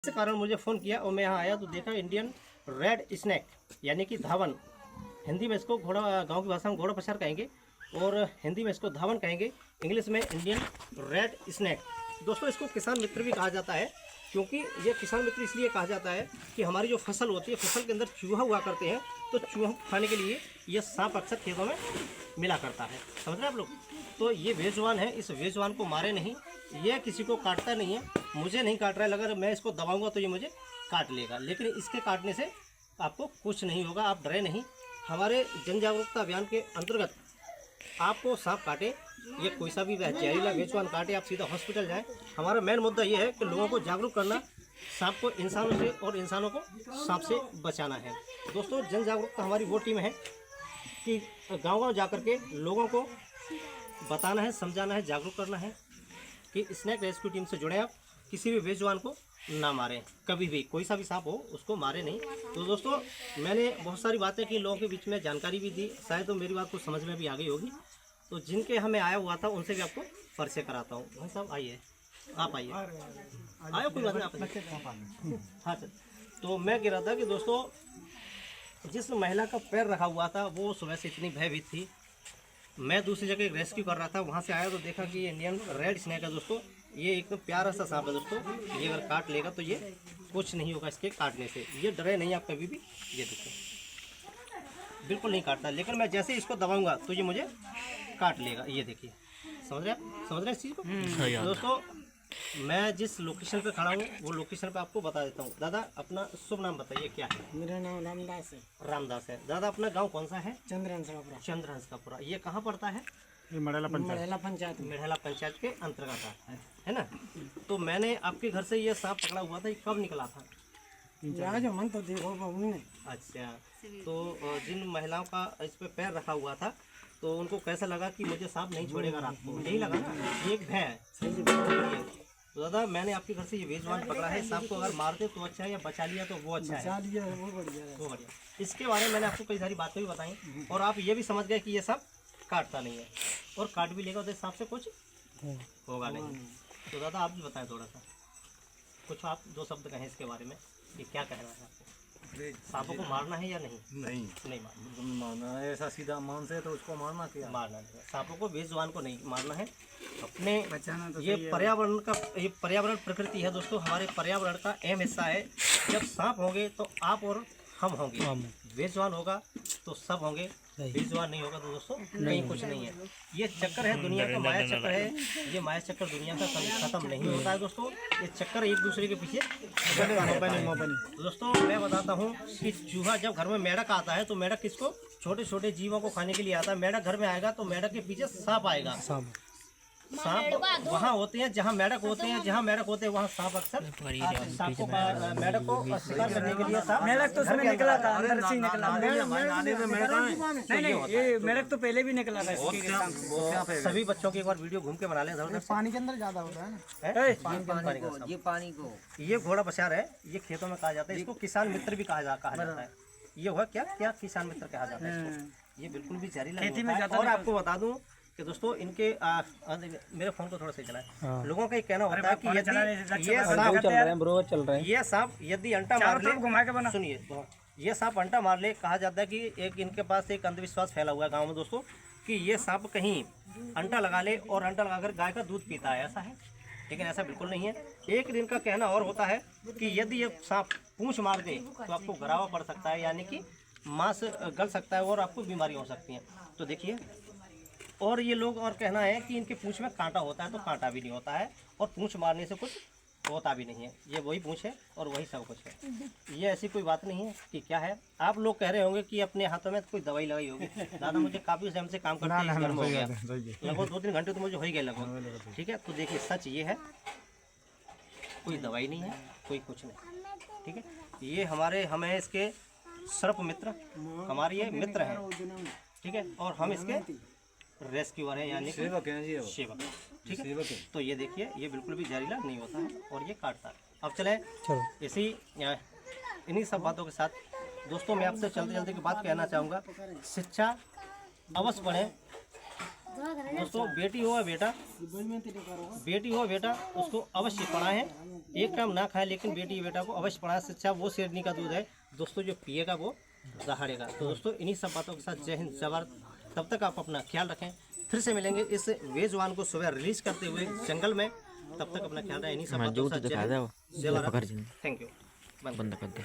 इस कारण मुझे फ़ोन किया और मैं यहाँ आया तो देखा इंडियन रेड स्नैक यानी कि धावन, हिंदी में इसको घोड़ा, गांव की भाषा में घोड़ा पछाड़ कहेंगे और हिंदी में इसको धावन कहेंगे, इंग्लिश में इंडियन रेड स्नैक। दोस्तों इसको किसान मित्र भी कहा जाता है, क्योंकि ये किसान मित्र इसलिए कहा जाता है कि हमारी जो फसल होती है, फसल के अंदर चूहा हुआ करते हैं, तो चूहा खाने के लिए ये सांप अक्सर खेतों में मिला करता है। समझ रहे हैं आप लोग? तो ये बेजुबान है, इस बेजुबान को मारे नहीं, ये किसी को काटता नहीं है, मुझे नहीं काट रहा है। अगर मैं इसको दबाऊंगा तो ये मुझे काट लेगा, लेकिन इसके काटने से आपको कुछ नहीं होगा, आप डरे नहीं। हमारे जन जागरूकता अभियान के अंतर्गत आपको सांप काटे, ये कोई सा भी जहरीला बेजुबान काटे, आप सीधा हॉस्पिटल जाएं। हमारा मेन मुद्दा ये है कि लोगों को जागरूक करना, सांप को इंसानों से और इंसानों को सांप से बचाना है। दोस्तों जन जागरूकता हमारी वो टीम है कि गाँव-गाँव जा कर के लोगों को बताना है, समझाना है, जागरूक करना है कि स्नैक रेस्क्यू टीम से जुड़े आप, किसी भी बेजुबान को ना मारें, कभी भी कोई सा भी सांप हो उसको मारे नहीं। तो दोस्तों मैंने बहुत सारी बातें की, लोगों के बीच में जानकारी भी दी, शायद तो मेरी बात कुछ समझ में भी आ गई होगी। तो जिनके हमें आया हुआ था उनसे भी आपको परिचय कराता हूँ। भाई साहब आइए, आप आइए, आयो कोई बात नहीं, आप हाँ सर। तो मैं कह रहा था कि दोस्तों जिस महिला का पैर रखा हुआ था वो सुबह से इतनी भयभीत थी, मैं दूसरी जगह एक रेस्क्यू कर रहा था, वहाँ से आया तो देखा कि ये इंडियन रेड स्नैक है दोस्तों। ये एकदम प्यारा सा सांप है दोस्तों, ये अगर काट लेगा तो ये कुछ नहीं होगा इसके काटने से, ये डरे नहीं आप कभी भी। ये देखो बिल्कुल नहीं काटता, लेकिन मैं जैसे इसको दबाऊंगा तो ये मुझे काट लेगा। ये देखिए, समझ रहे हैं इस चीज़ को? दोस्तों मैं जिस लोकेशन पे खड़ा हूँ वो लोकेशन पे आपको बता देता हूँ। दादा अपना शुभ नाम बताइए, क्या है? मेरा नाम रामदास है। रामदास है। दादा अपना गांव कौन सा है? चंद्रहंसपुरा। चंद्रहंसपुरा। ये कहाँ पड़ता है? ये मढ़ेला पंचायत मेढ़ेला पंचायत के अंतर्गत है ना? तो मैंने आपके घर से ये सांप पकड़ा हुआ था, ये कब निकला था? जो मन तो देखो ने। अच्छा, तो जिन महिलाओं का इस पे पैर रखा हुआ था तो उनको कैसा लगा कि मुझे सांप नहीं छोड़ेगा रात को? नहीं लगा ना, ये एक भय है। तो दादा मैंने आपके घर से ये बेजुबान पकड़ा है, सांप को अगर मारते तो अच्छा है या बचा लिया तो वो अच्छा है? वो बढ़िया। इसके बारे में मैंने आपको कई सारी बातें भी बताई और आप ये भी समझ गए कि ये सांप काटता नहीं है, और काट भी लेगा तो सांप से कुछ होगा नहीं। तो दादा आप भी बताएं थोड़ा सा, कुछ आप दो शब्द कहें इसके बारे में कि क्या कहना है आपको? सांपों को मारना है या नहीं? नहीं मारना है, ऐसा सीधा मांस है तो उसको मारना क्या? मारना नहीं, सांपों को बेजुबान को नहीं मारना है, अपने बचाना तो ये पर्यावरण का, ये पर्यावरण प्रकृति है दोस्तों, हमारे पर्यावरण का अहम हिस्सा है। जब सांप होंगे तो आप और हम होंगे, बेजुबान होगा तो सब होंगे, बेजुबान नहीं होगा तो दोस्तों कहीं कुछ नहीं है। ये चक्कर है दुनिया का, माया चक्कर है, ये माया चक्कर दुनिया का कभी खत्म नहीं होता है दोस्तों। ये चक्कर एक दूसरे के पीछे दोस्तों मैं बताता हूँ कि चूहा जब घर में मेढक आता है तो मेढक किसको, छोटे छोटे जीवों को खाने के लिए आता है। मेढक घर में आएगा तो मेढक के पीछे सांप आएगा। सांप वहाँ होते हैं जहाँ मेढक होते हैं, जहाँ मेढक होते हैं वहाँ सांप अक्सर सांप को, मेढक को शिकार करने के लिए सांप। मेढक तो उसमें निकला था, अंदर से निकला। नहीं, ये मेढक तो पहले भी निकला था। सभी बच्चों की एक बार वीडियो घूम के बना लें, पानी के अंदर ज्यादा होता है ना। ये पानी को ये घोड़ा पछाड़ है, ये खेतों में कहा जाता है, इसको किसान मित्र भी कहा जाता है। ये हुआ क्या क्या किसान मित्र कहा जाता है इसको। ये बिल्कुल भी जहरीला नहीं होता है। और आपको बता दूं कि दोस्तों इनके मेरे फोन को थोड़ा सा चलाएं। लोगों का ये कहना होता है कि यदि ये सांप यदि अंटा मार ले, सुनिए, ये सांप अंटा मार ले, कहा जाता है कि एक इनके पास एक अंधविश्वास फैला हुआ है गाँव में दोस्तों कि ये सांप कहीं अंटा लगा ले और अंटा लगाकर गाय का दूध पीता है, ऐसा है, लेकिन ऐसा बिल्कुल नहीं है। एक दिन का कहना और होता है कि यदि ये सांप पूंछ मार दे तो आपको गरावा पड़ सकता है, यानी कि मांस गल सकता है और आपको बीमारी हो सकती है। तो देखिए, और ये लोग और कहना है कि इनके पूंछ में कांटा होता है, तो कांटा भी नहीं होता है और पूंछ मारने से कुछ होता भी नहीं है। ये वही पूंछ है और वही सब कुछ है, ये ऐसी कोई बात नहीं है कि क्या है। आप लोग कह रहे होंगे कि अपने हाथों में कोई दवाई लगाई होगी। दादा मुझे काफ़ी टाइम से काम करते हैं, गर्म हो गया लगभग 2-3 घंटे तो मुझे हो ही गए लगभग। ठीक है, तो देखिए सच ये है, कोई दवाई नहीं है, कोई कुछ नहीं। ठीक है, ये हमें इसके सर्प मित्र, हमारे ये मित्र हैं। ठीक है, और हम इसके रेस्क्यूअर है, यानी सेवक हैं जी, सेवक। ठीक है, तो ये देखिए, ये बिल्कुल भी जहरीला नहीं होता है और ये काटता है। अब चले इसी इन्हीं सब बातों के साथ दोस्तों मैं आपसे चलते चलते की बात कहना चाहूँगा, शिक्षा अवश्य पढ़ें, दोस्तों बेटी हो या बेटा उसको अवश्य पढ़ाएं। एक टाइम ना खाए लेकिन बेटी बेटा को अवश्य पढ़ाएं। शिक्षा वो शेरनी का दूध है दोस्तों, जो पिएगा वो दहाड़ेगा। तो दोस्तों इन्हीं सब बातों के साथ जय हिंद जय भारत। तब तक आप अपना ख्याल रखें। फिर से मिलेंगे इस बेजवान को सुबह रिलीज करते हुए जंगल में। तब तक अपना ख्याल रखें। इन्हीं सब बातों के साथ जय हिंद जय भारत। Thank you. बंद कर दे।